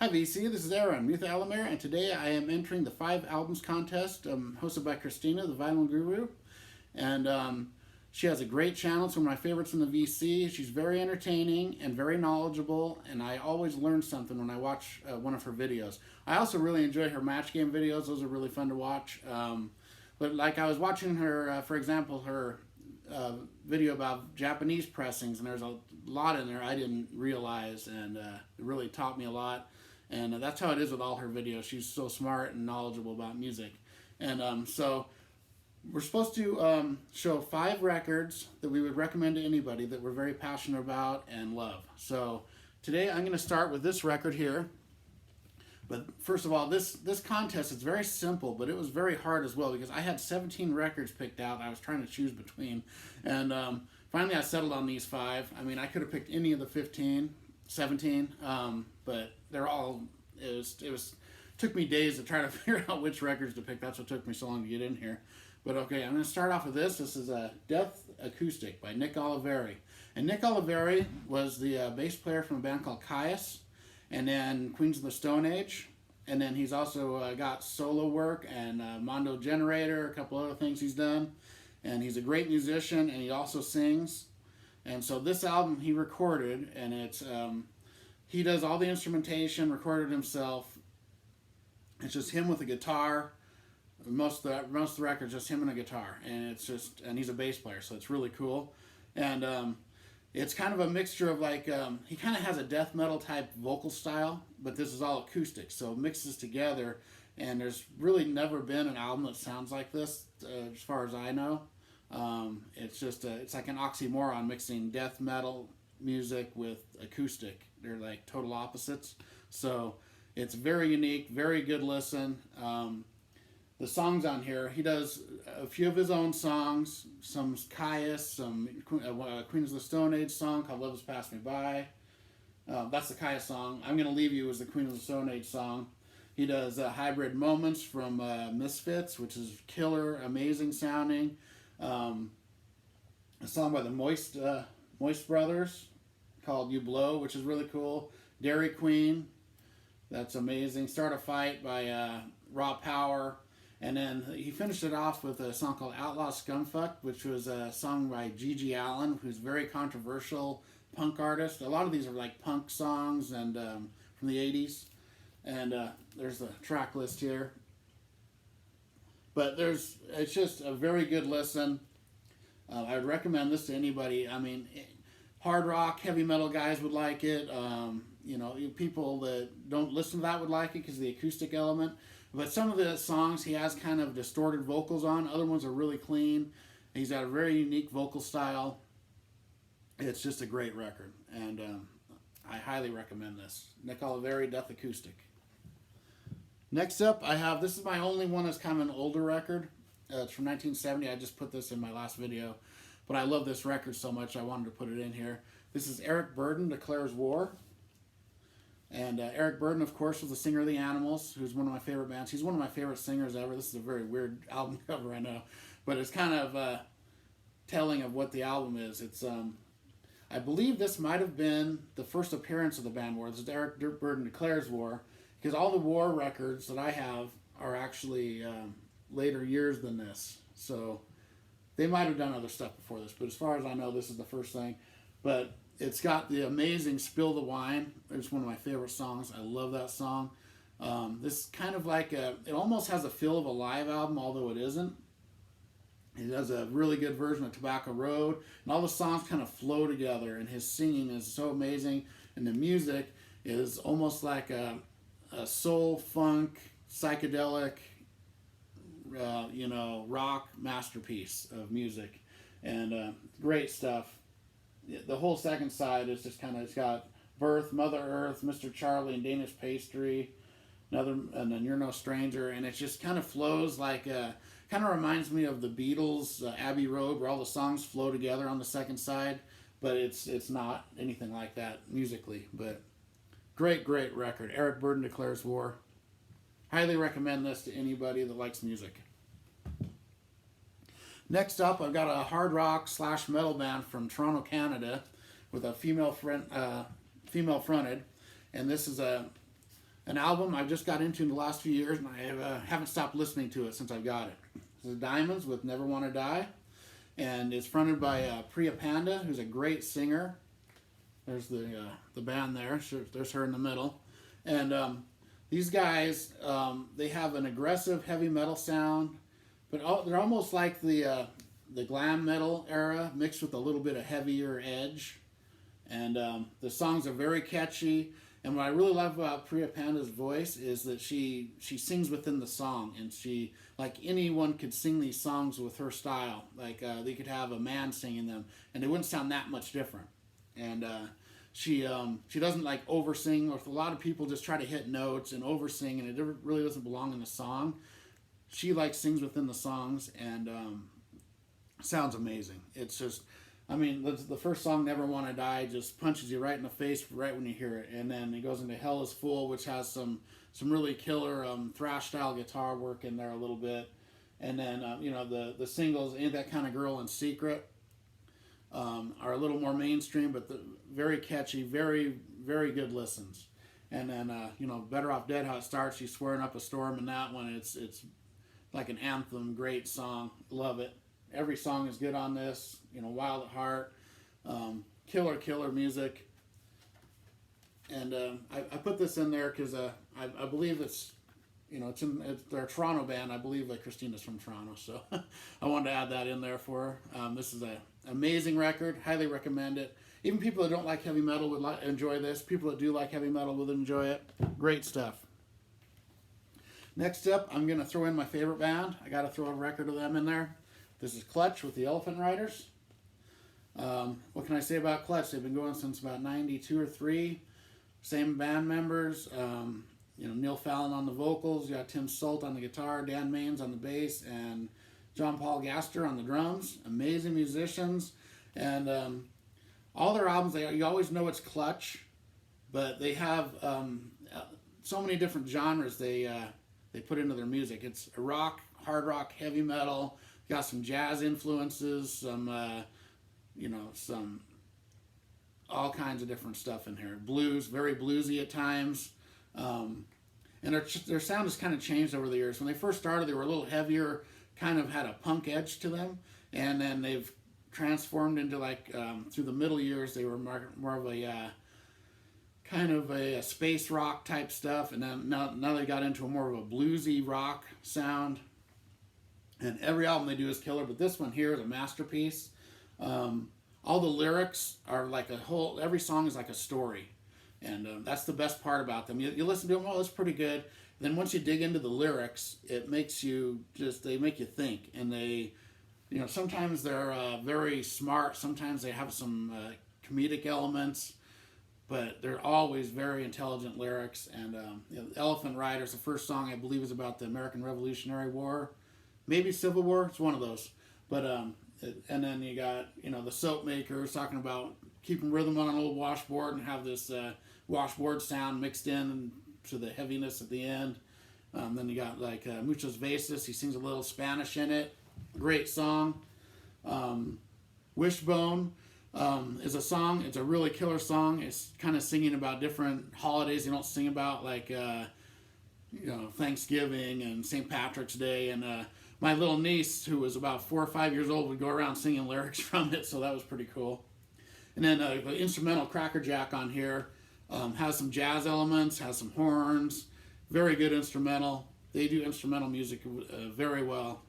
Hi VC, this is Aaron, Muth Alamere, and today I am entering the 5 albums contest hosted by Christina, the Vinyl Guru. And she has a great channel. It's one of my favorites in the VC. She's very entertaining and very knowledgeable, and I always learn something when I watch one of her videos. I also really enjoy her match game videos. Those are really fun to watch. But like I was watching her, for example, her video about Japanese pressings, and there's a lot in there I didn't realize, and it really taught me a lot. And that's how it is with all her videos. She's so smart and knowledgeable about music. And so we're supposed to show 5 records that we would recommend to anybody that we're very passionate about and love. So today I'm going to start with this record here. But first of all, this contest is very simple, but it was very hard as well because I had 17 records picked out I was trying to choose between. And finally I settled on these 5. I mean, I could have picked any of the 17, but they're all, it took me days to try to figure out which records to pick. That's what took me so long to get in here. But okay, I'm going to start off with this. This is a Death Acoustic by Nick Oliveri. And Nick Oliveri was the bass player from a band called Caius, and then Queens of the Stone Age. And then he's also got solo work and Mondo Generator, a couple other things he's done. And he's a great musician, and he also sings. And so this album he recorded, and it's he does all the instrumentation, recorded himself. It's just him with a guitar. Most of the records just him and a guitar, and he's a bass player, so it's really cool. And it's kind of a mixture of like he kind of has a death metal type vocal style, but this is all acoustic, so it mixes together. And there's really never been an album that sounds like this, as far as I know. It's like an oxymoron, mixing death metal music with acoustic. They're like total opposites. So it's very unique, very good listen. The songs on here, he does a few of his own songs, some Caius, some Queens of the Stone Age song called Love Has Passed Me By. That's the Caius song. I'm Gonna Leave You is the Queens of the Stone Age song. He does Hybrid Moments from Misfits, which is killer, amazing sounding. A song by the Moist Brothers called You Blow, which is really cool. Dairy Queen, that's amazing. Start a Fight by Raw Power. And then he finished it off with a song called Outlaw Scumfuck, which was a song by Gigi Allen, who's a very controversial punk artist. A lot of these are like punk songs and from the 80s. And there's the track list here. But it's just a very good listen. I would recommend this to anybody. I mean, hard rock, heavy metal guys would like it. People that don't listen to that would like it because of the acoustic element. But some of the songs he has kind of distorted vocals on. Other ones are really clean. He's got a very unique vocal style. It's just a great record. And I highly recommend this. Nick Oliveri, Death Acoustic. Next up, this is my only one that's kind of an older record. It's from 1970. I just put this in my last video. But I love this record so much I wanted to put it in here. This is Eric Burdon, Declares War. And Eric Burdon, of course, was the singer of the Animals, who's one of my favorite bands. He's one of my favorite singers ever. This is a very weird album cover, I know. But it's kind of telling of what the album is. It's I believe this might have been the first appearance of the band War. This is Eric Burdon Declares War, because all the War records that I have are actually later years than this. So they might have done other stuff before this, but as far as I know, this is the first thing. But it's got the amazing Spill the Wine. It's one of my favorite songs. I love that song. This kind of like it almost has a feel of a live album, although it isn't. He does a really good version of Tobacco Road, and all the songs kind of flow together, and his singing is so amazing, and the music is almost like a soul, funk, psychedelic, rock masterpiece of music, and great stuff. The whole second side is just kind of, it's got Birth, Mother Earth, Mr. Charlie, and Danish Pastry, and then You're No Stranger, and it just kind of flows like, kind of reminds me of the Beatles' Abbey Road, where all the songs flow together on the second side, but it's not anything like that musically. But great record. Eric Burdon Declares War. Highly recommend this to anybody that likes music. Next up, I've got a hard rock / metal band from Toronto, Canada, with a female fronted, and this is an album I've just got into in the last few years, and I haven't stopped listening to it since I've got it. This is Diamonds with Never Wanna Die, and it's fronted by Priya Panda, who's a great singer. There's the band there. There's her in the middle. And these guys, they have an aggressive heavy metal sound, but they're almost like the glam metal era mixed with a little bit of heavier edge. And the songs are very catchy. And what I really love about Priya Panda's voice is that she sings within the song, and she, like, anyone could sing these songs with her style. Like they could have a man singing them, and they wouldn't sound that much different. And she doesn't like oversing, or a lot of people just try to hit notes and oversing, and it really doesn't belong in the song. She like sings within the songs, and sounds amazing. It's just, I mean, the first song, Never Wanna Die, just punches you right in the face right when you hear it. And then it goes into Hell Is Full, which has some really killer thrash-style guitar work in there a little bit. And then, the singles, Ain't That Kind of Girl and Secret, are a little more mainstream, but very catchy, very, very good listens. And then, Better Off Dead, how it starts, she's swearing up a storm in that one. It's like an anthem, great song. Love it. Every song is good on this. Wild at Heart, killer music. And I put this in there because I believe it's they're a Toronto band. I believe that Christina's from Toronto, so I wanted to add that in there for her. This is an amazing record. Highly recommend it. Even people that don't like heavy metal would enjoy this. People that do like heavy metal would enjoy it. Great stuff. Next up, I'm going to throw in my favorite band. I got to throw a record of them in there. This is Clutch with the Elephant Riders. What can I say about Clutch? They've been going since about 92 or 3. Same band members. Neil Fallon on the vocals. You got Tim Sult on the guitar, Dan Maines on the bass, and John Paul Gaster on the drums. Amazing musicians. And all their albums, you always know it's Clutch, but they have so many different genres they put into their music. It's rock, hard rock, heavy metal. Got some jazz influences, some all kinds of different stuff in here. Blues, very bluesy at times. And their sound has kind of changed over the years. When they first started, they were a little heavier, kind of had a punk edge to them. And then they've transformed into through the middle years, they were more of a kind of a space rock type stuff. And then now they got into more of a bluesy rock sound. And every album they do is killer, but this one here is a masterpiece. All the lyrics are like every song is like a story. And that's the best part about them. You listen to them, oh, that's pretty good. Then once you dig into the lyrics, it makes they make you think. And they, sometimes they're very smart. Sometimes they have some comedic elements, but they're always very intelligent lyrics. And Elephant Riders, the first song I believe is about the American Revolutionary War. Maybe Civil War, it's one of those. But and then you got the Soap Makers talking about keeping rhythm on an old washboard and have this washboard sound mixed in to the heaviness at the end. Then you got Muchos Veces. He sings a little Spanish in it. Great song. Wishbone is a song. It's a really killer song. It's kind of singing about different holidays. They don't sing about Thanksgiving and St. Patrick's Day. And my little niece, who was about 4 or 5 years old, would go around singing lyrics from it, so that was pretty cool. And then the instrumental Cracker Jack on here has some jazz elements, has some horns, very good instrumental. They do instrumental music very well.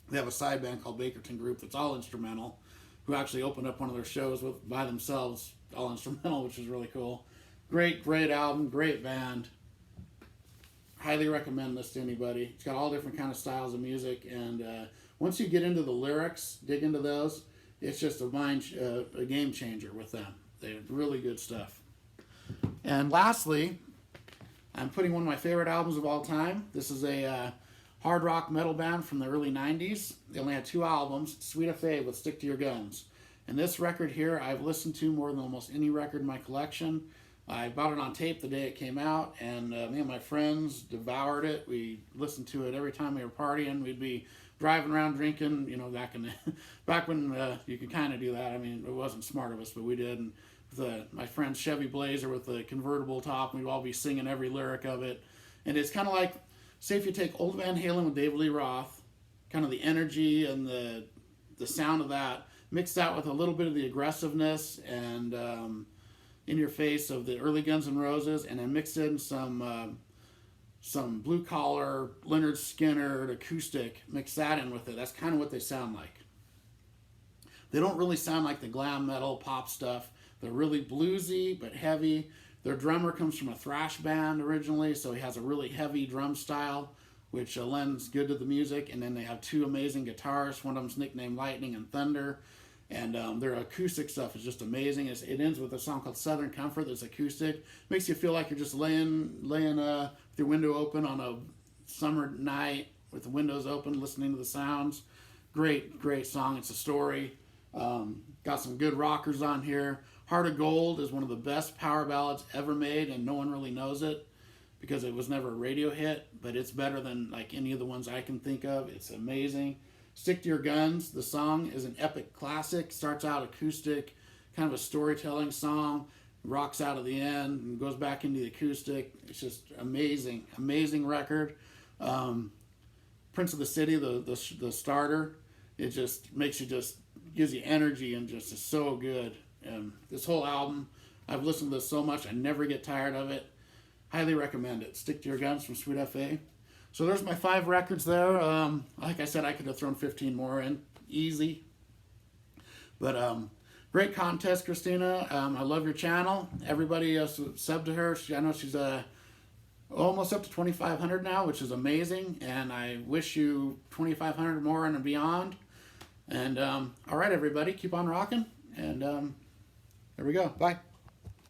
They have a side band called Bakerton Group that's all instrumental, who actually opened up one of their shows by themselves, all instrumental, which is really cool. Great album, great band. Highly recommend this to anybody. It's got all different kind of styles of music, and once you get into the lyrics, dig into those, it's just a game changer with them. They're really good stuff. And lastly, I'm putting one of my favorite albums of all time. This is a hard rock metal band from the early 90s. They only had 2 albums, Sweet Affair with Stick to Your Guns. And this record here I've listened to more than almost any record in my collection. I bought it on tape the day it came out, and me and my friends devoured it. We listened to it every time we were partying. We'd be driving around drinking, back when you could kind of do that. I mean, it wasn't smart of us, but we did. And my friend's Chevy Blazer with the convertible top, and we'd all be singing every lyric of it. And it's kind of like, say if you take old Van Halen with David Lee Roth, kind of the energy and the sound of that, mix that with a little bit of the aggressiveness and in your face of the early Guns N' Roses, and then mix in some blue collar, Leonard Skinner, Acoustic, mix that in with it. That's kind of what they sound like. They don't really sound like the glam metal pop stuff. They're really bluesy but heavy. Their drummer comes from a thrash band originally, so he has a really heavy drum style, which lends good to the music. And then they have two amazing guitarists. One of them's nicknamed Lightning and Thunder. And their acoustic stuff is just amazing. It ends with a song called Southern Comfort that's acoustic. Makes you feel like you're just laying with your window open on a summer night with the windows open, listening to the sounds. Great, great song. It's a story. Got some good rockers on here. Heart of Gold is one of the best power ballads ever made, and no one really knows it because it was never a radio hit, but it's better than like any of the ones I can think of. It's amazing. Stick to Your Guns, the song, is an epic classic. Starts out acoustic, kind of a storytelling song, rocks out at the end and goes back into the acoustic. It's just amazing, amazing record. Prince of the City, the starter, it just makes you gives you energy and just is so good. This whole album, I've listened to this so much, I never get tired of it. Highly recommend it. Stick to Your Guns from Sweet FA. So there's my 5 records there. Like I said, I could have thrown 15 more in. Easy. But great contest, Christina. I love your channel. Everybody sub to her. I know she's almost up to 2,500 now, which is amazing. And I wish you 2,500 more and beyond. And all right, everybody, keep on rocking. And there we go. Bye.